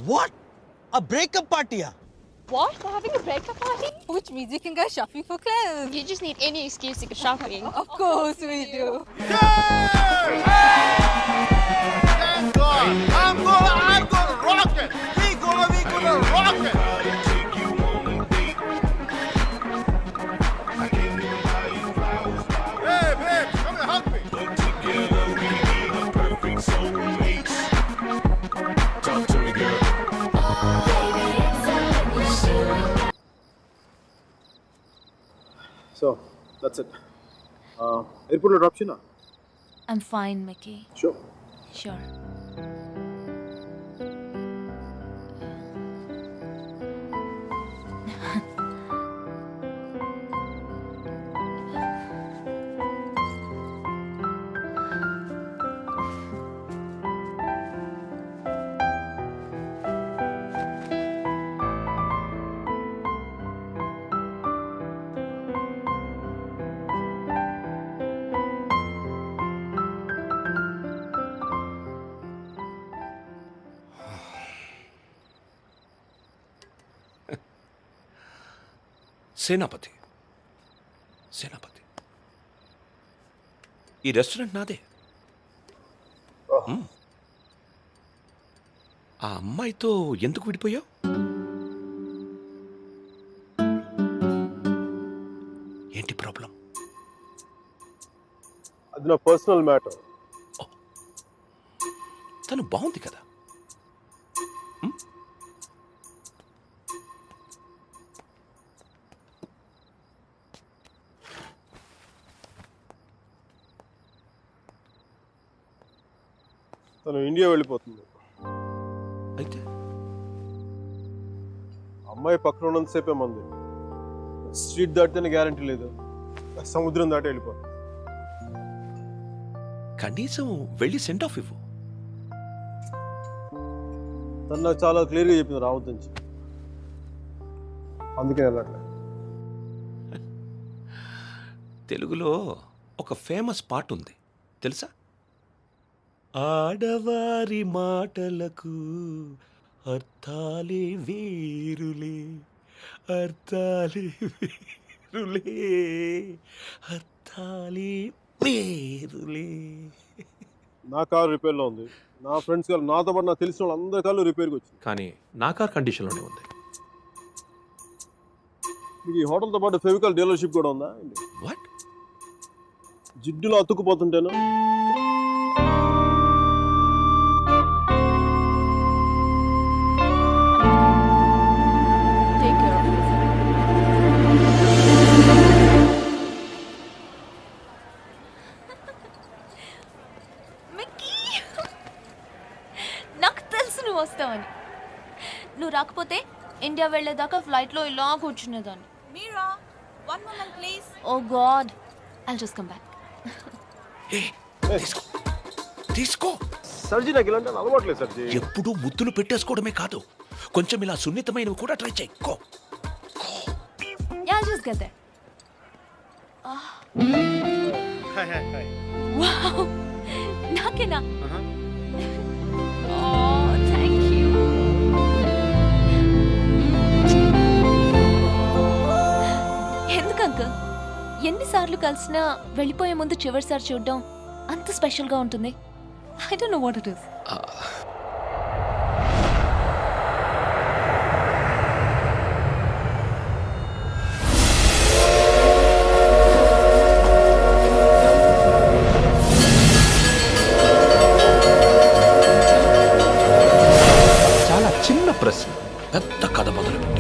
What? A breakup party? What? We're having a breakup party? Which means you can go shopping for clothes. You just need any excuse to go shopping. Of course we do. Thank God. I'm gonna rock it. We gonna rock it. Hey, babe, come and hug me. Talk to me, girl. So, that's it. Airport drop you na? I'm fine, Mickey. Sure. Sure. సేనాపతి ఈ restaurant నాదే. ఆ అమ్మాయితో ఎందుకు విడిపోయావు? ఏంటి problem? అది నా personal matter. తను బాగుంది కదా. తను ఇండియా వెళ్ళిపోతుంది. అయితే అమ్మాయి పక్కన ఉన్నంతసేపే మంది. స్ట్రీట్ దాటితేనే గ్యారంటీ లేదు, సముద్రం దాటి వెళ్ళిపోతుంది. కనీసం వెళ్ళి సెండ్ ఆఫ్ ఇవ్వు. తను నాకు చాలా క్లియర్గా చెప్పింది రావద్దని. అందుకే వెళ్ళట్లేదు. తెలుగులో ఒక ఫేమస్ పాట ఉంది తెలుసా? ఆడవారి మాటలకు అర్థాలే వేరులే, అర్థాలే వేరులే, అర్థాలే వేరులే. నా కారు రిపేర్లో ఉంది. నా ఫ్రెండ్స్ కారు, నాతో పాటు నాకు తెలిసిన వాళ్ళు అందరి కార్లు రిపేర్కి వచ్చింది. కానీ నా కార్ కండిషన్లోనే ఉంది. మీకు ఈ హోటల్తో పాటు ఫెవికాల్ డీలర్షిప్ కూడా ఉందా? వాట్? జిడ్డులో అతుక్కుపోతుంటేను. Take care of yourself. Mickey, నాకు తెలుసు నువ్వు వస్తావని. నువ్వు రాకపోతే ఇండియా వెళ్ళేదాకా ఫ్లైట్లో ఇలా కూర్చునేదాన్ని. Mira, one moment please. Oh god, I'll just come back. తీసుకో. సర్జీ నాకు ఇలాంటి అలవాట్లేదు సర్జీ. ఎప్పుడూ ముద్దులు పెట్టేసుకోవడమే కాదు, కొంచెం ఇలా సున్నితమైనవి కూడా ట్రై చేయి. Yeah, I'll just get there. Wow, నాకేనా? Oh, thank you. ఎందుకు అంకుల్ ఎన్నిసార్లు కలిసినా వెళ్ళిపోయే ముందు చివరిసారి చూడడం అంత స్పెషల్గా ఉంటుంది? I don't know what it is. చాలా చిన్న ప్రశ్న పెద్ద కథ మొదలుపెట్టి.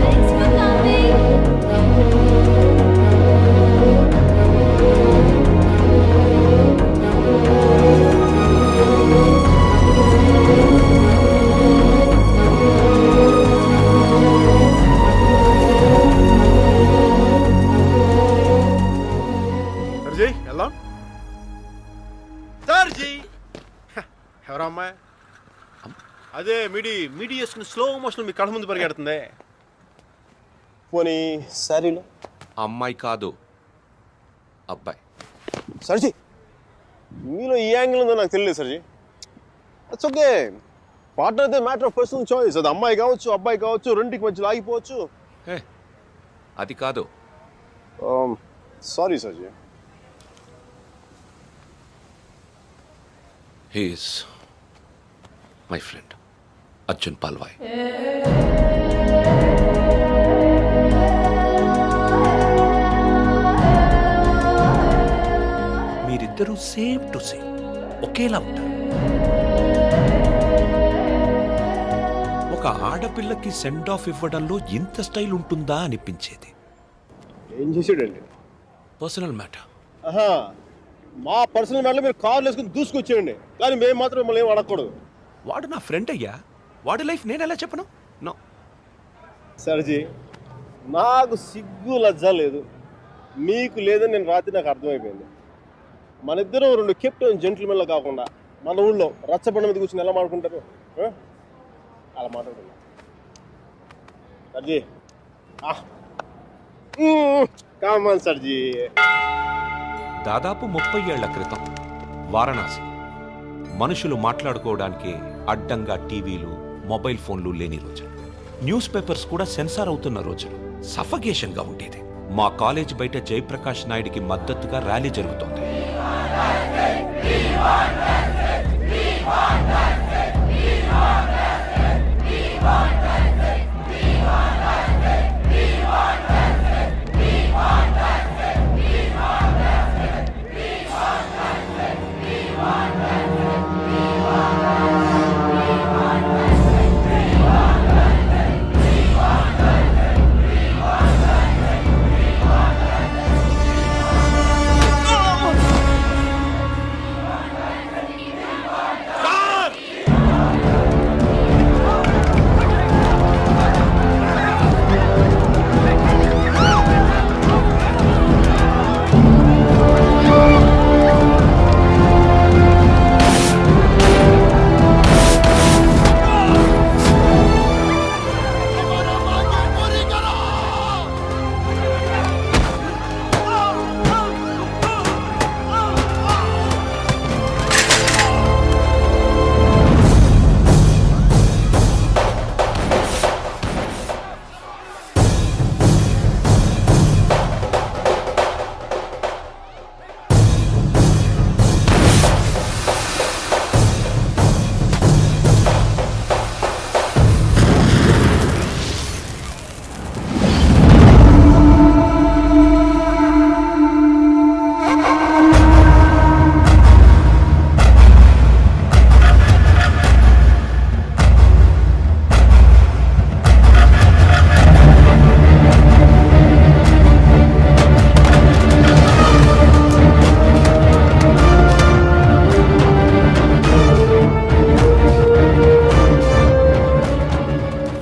Thanks for coming. అదే మిడి వేసుకుని స్లో మోషన్ మీ కళ్ళ ముందు పరిగెడుతుంది. పోనీ శారీలో అమ్మాయి కాదు, అబ్బాయి. సర్జీ, మీలో ఈ యాంగిల్ ఉందో నాకు తెలియదు సర్జీ. It's okay. పార్ట్నర్ అయితే మ్యాటర్ ఆఫ్ పర్సనల్ చాయిస్. అది అమ్మాయి కావచ్చు, అబ్బాయి కావచ్చు, రెండింటికి మధ్యలో ఆగిపోవచ్చు. హే, అది కాదు. Sorry సర్జీ. He's my friend Arjun Palvai. మీరిద్దరూ సేమ్ టు సేమ్ ఒకేలా ఉంటారు. ఒక ఆడపిల్లకి సెండ్ ఆఫ్ ఇవ్వడంలో ఇంత స్టైల్ ఉంటుందా అనిపించేది. ఏం చేసాడండి? Personal matter. ఆహా, మా పర్సనల్ మ్యాటర్లో మీరు కార్లు వేసుకుని దూసుకొచ్చేయండి, కానీ మేము మాత్రం మిమ్మల్ని ఏం అడగకూడదు. వాడు నా ఫ్రెండ్ అయ్యా, వాడి లైఫ్ నేను ఎలా చెప్పను? నో సర్జీ, నాకు సిగ్గు లజ్జ లేదు, మీకు లేదని నేను రాత్రి నాకు అర్థమైపోయింది. మన ఇద్దరం రెండు కెప్టెన్ జెంట్లమెన్లో కాకుండా మన ఊళ్ళో రచ్చబండ మీద కూర్చొని ఎలా మాట్లాడుకుంటారు అలా మాట్లాడుకుంటాం. సర్జీ, కామన్ సర్జీ. దాదాపు 30 ఏళ్ల క్రితం వారణాసి మనుషులు మాట్లాడుకోవడానికి అడ్డంగా టీవీలు, మొబైల్ ఫోన్లు లేని రోజులు. న్యూస్ పేపర్స్ కూడా సెన్సార్ అవుతున్న రోజులు. సఫకేషన్ గా ఉండేది. మా కాలేజ్ బయట జయప్రకాష్ నాయుడికి మద్దతుగా ర్యాలీ జరుగుతోంది.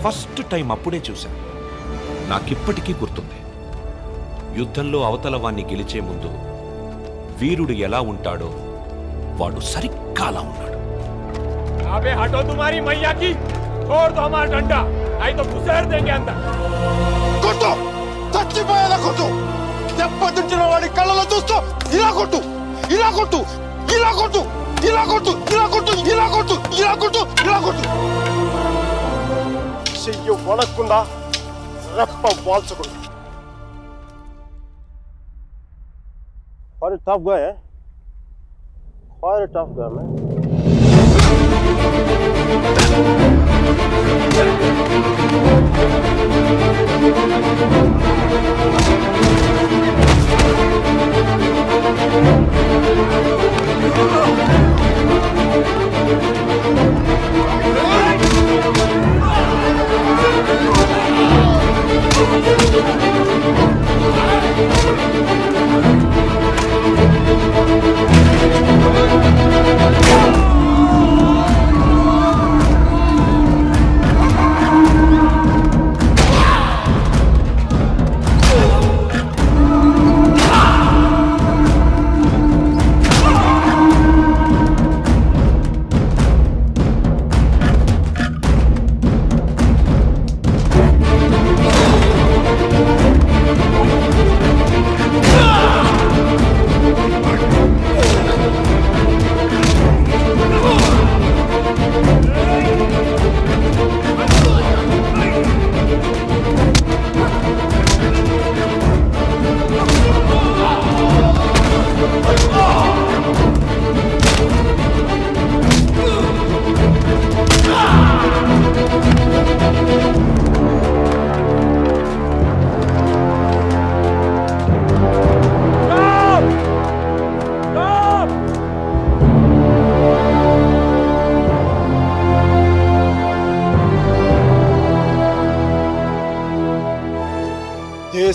ఫస్ట్ టైం అప్పుడే చూశాను. నాకిప్పటికీ గుర్తుంది. యుద్ధంలో అవతల వాణ్ణి గెలిచే ముందు వీరుడు ఎలా ఉంటాడో వాడు సరిగ్గా అలా ఉన్నాడు. अबे हटो तुम्हारी मैया की, छोड़ दो हमारा डंडा, नहीं तो घुसेड़ देंगे अंदर. కొట్టు, చచ్చిపోయేలా కొట్టు. దెబ్బతించిన వాడి కళ్ళలో చూస్తూ ఇలా కొట్టు, ఇలా కొట్టు, ఇలా కొట్టు, ఇలా కొట్టు, ఇలా కొట్టు, ఇలా కొట్టు, ఇలా కొట్టు, ఇలా కొట్టు. చెయ్యి వడకుండా, రెప్ప వాల్చకుండా. Quite a tough guy, eh? Quite a tough guy, man.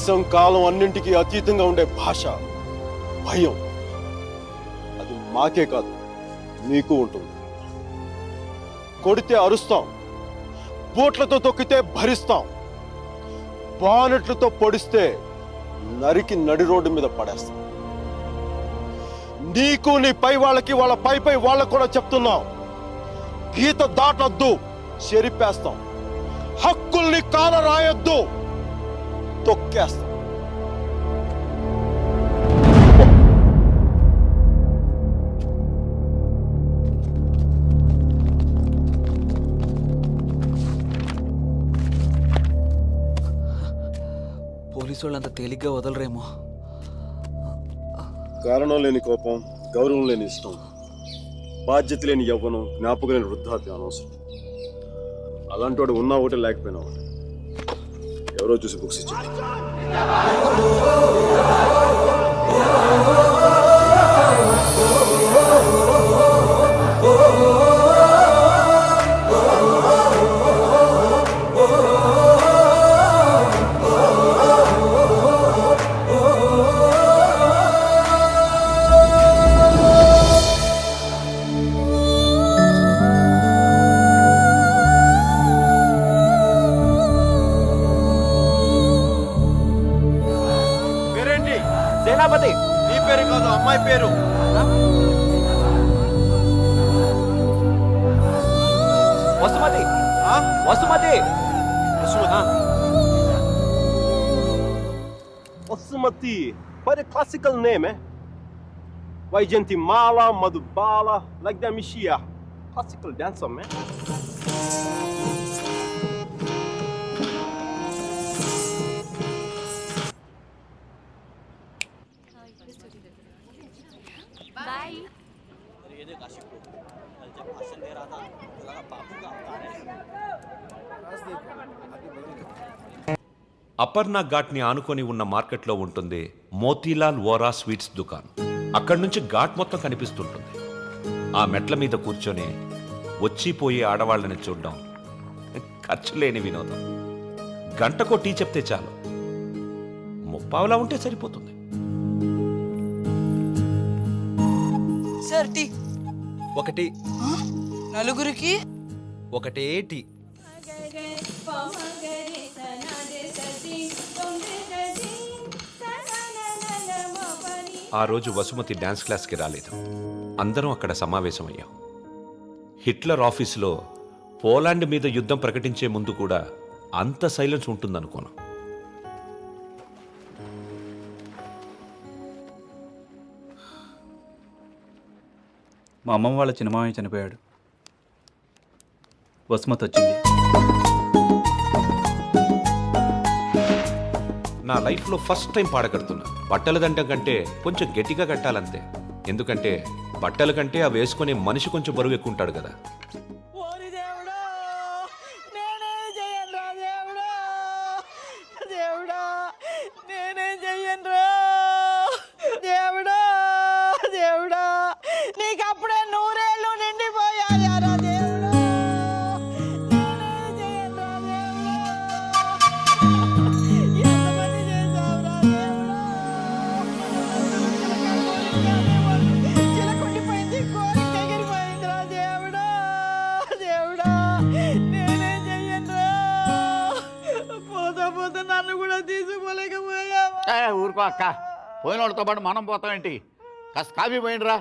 దేశం కాలం అన్నింటికీ అతీతంగా ఉండే భాష భయం. అది మాకే కాదు నీకు ఉంటుంది. కొడితే అరుస్తాం, బూట్లతో తొక్కితే భరిస్తాం, బానెట్లతో పొడిస్తే నరికి నడి రోడ్డు మీద పడేస్తాం. నీకు నీ పై వాళ్ళకి వాళ్ళ పై వాళ్ళకు కూడా చెప్తున్నాం, గీత దాటొద్దు, చెరిపేస్తాం. హక్కుల్ని కాల రాయొద్దు, తొక్కేస్తాం. పోలీసు వాళ్ళు అంత తేలిగ్గా వదలరేమో. కారణం లేని కోపం, గౌరవం లేని ఇష్టం, బాధ్యత లేని యవ్వనం, జ్ఞాపకం లేని వృద్ధాప్యం అనవసరం. అలాంటి వాడు ఉన్నా ఒకటి లేకపోయినా ఒకటి. ఎవరో చూసి బుక్స్ ఇచ్చారు. పేరేంటి? సేనాపతి. నీ పేరు కాదు, అమ్మాయి పేరు. Vasumathi. Vasumathi. Vasumathi, very classical name, eh? Vaijantimala, Madhubala, like the Mishia. Classical dancer, man. Aparna ఘాట్ని ఆనుకొని ఉన్న మార్కెట్లో ఉంటుంది మోతీలాల్ వోరా స్వీట్స్ దుకాన్. అక్కడి నుంచి ఘాట్ మొత్తం కనిపిస్తుంటుంది. ఆ మెట్ల మీద కూర్చొని వచ్చిపోయే ఆడవాళ్ళని చూడడం ఖర్చు లేని వినోదం. గంటకో టీ చెప్తే చాలు, ముప్పావులా ఉంటే సరిపోతుంది. సార్ టీ ఒకటి, నలుగురికి ఒకటే టీ. ఆ రోజు వసుమతి డాన్స్ క్లాస్కి రాలేదు. అందరం అక్కడ సమావేశమయ్యాం. హిట్లర్ ఆఫీసులో పోలాండ్ మీద యుద్ధం ప్రకటించే ముందు కూడా అంత సైలెన్స్ ఉంటుందనుకోను. మా అమ్మమ్మ వాళ్ళ చిన్నమామయ్య చనిపోయాడు. వసుమతి వచ్చింది. నా లైఫ్లో ఫస్ట్ టైం పాడగడుతున్నా. బట్టల దండం కంటే కొంచెం గట్టిగా కట్టాలంతే. ఎందుకంటే బట్టల కంటే అవి వేసుకునే మనిషి కొంచెం బరువు ఎక్కువ ఉంటాడు కదా. ఊరుకో అక్క, పోయిన వాళ్ళతో పాటు మనం పోతామేంటి? కాస్త కాఫీ పోయిండ్రా.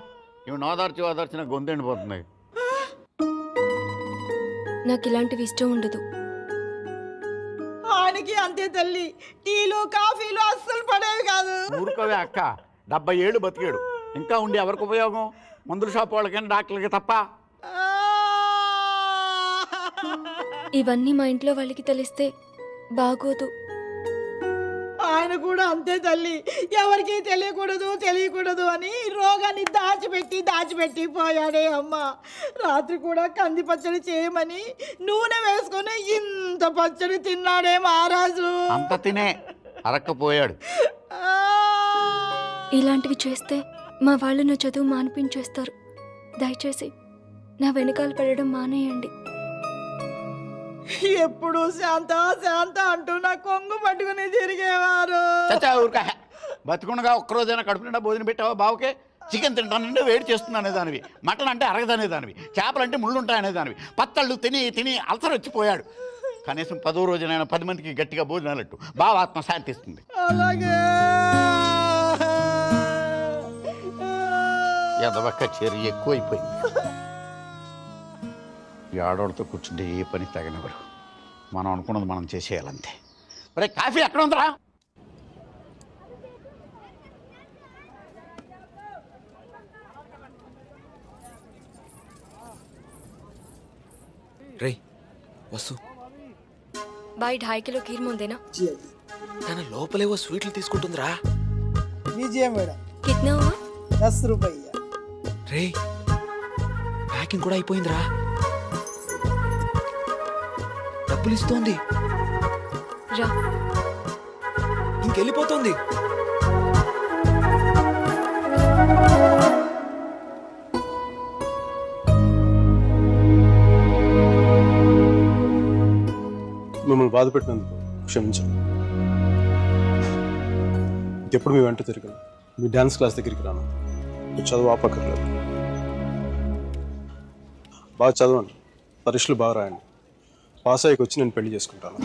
ఇవి నోదార్చి ఓదార్చిన గొంతెండిపోతుంది. నాకు ఇలాంటివి ఇష్టం ఉండదు. ఆయనకి అంతే తల్లి, టీలు కాఫీలు అస్సలు పడేవి కాదు. ఊరుకోవే అక్క, 70 ఏళ్ళు బతికాడు. ఇంకా ఉండి ఎవరికి ఉపయోగం? మందుల షాప్ వాళ్ళకైనా డాక్టర్లకి తప్ప. ఇవన్నీ మా ఇంట్లో వాళ్ళకి తెలిస్తే బాగోదు. ఆయన కూడా అంతే తల్లి, ఎవరికి తెలియకూడదు అని రోగాన్ని దాచిపెట్టి పోయాడే అమ్మ. రాత్రి కూడా కంది పచ్చడి చేయమని నూనె వేసుకొని ఇంత పచ్చడి తిన్నాడే మహారాజు. అంత తినే అరక్కపోయాడు. ఇలాంటివి చేస్తే మా వాళ్ళు నా చదువు మానిపించేస్తారు. దయచేసి నా వెనకాల పడడం మానేయండి. ఎప్పుడు శాంత శాంత అంటూ నా కొంగు పట్టుకుని తిరిగేవారు. చచ్చా ఊరికా బతుకుండగా ఒక్కరోజైనా కడుపు నిండా భోజనం పెట్టావా బావకే? చికెన్ తింటానంటే వేడి చేస్తుంది అనేదానివి, మటన్ అంటే అరగదనేదానివి, చేపలు అంటే ముళ్ళు ఉంటాయి అనేదానివి, పత్తళ్ళు తిని తిని అల్సర్ వచ్చిపోయాడు. కనీసం 10వ రోజునైనా 10 మందికి గట్టిగా భోజనాలట్టు బావ ఆత్మ శాంతిస్తుంది. అలాగే ఎదవక్క చేరి ఎక్కువైపోయింది. ఈ ఆడవాళ్ళతో కూర్చుంటే ఏ పని తగినవారు. మనం అనుకున్నది మనం చేసేయాలంతే. ఒరే కాఫీ ఎక్కడ ఉందిరా? రే వసు, బాయ్ 2.5 కిలో ఖీర్ ముందేనా? తన లోపలేవో స్వీట్లు తీసుకుంటుందిరా. విజయ మేడం కిట్నా హువా? 10 రూపాయ. రే ప్యాకింగ్ కూడా అయిపోయిందిరా. డబ్బులు ఇస్తోంది, రా. ఇంకెళ్ళిపోతుంది. మిమ్మల్ని బాధ పెట్టినందుకు క్షమించండి. ఇంకెప్పుడు మీ వెంట తిరగను, మీ డ్యాన్స్ క్లాస్ దగ్గరికి రాను. మీరు చదువు ఆపక్కర్లేదు. బాగా చదవండి, పరీక్షలు బాగా రాయండి. పాస్ అయ్యకి వచ్చి నేను పెళ్లి చేసుకుంటాను.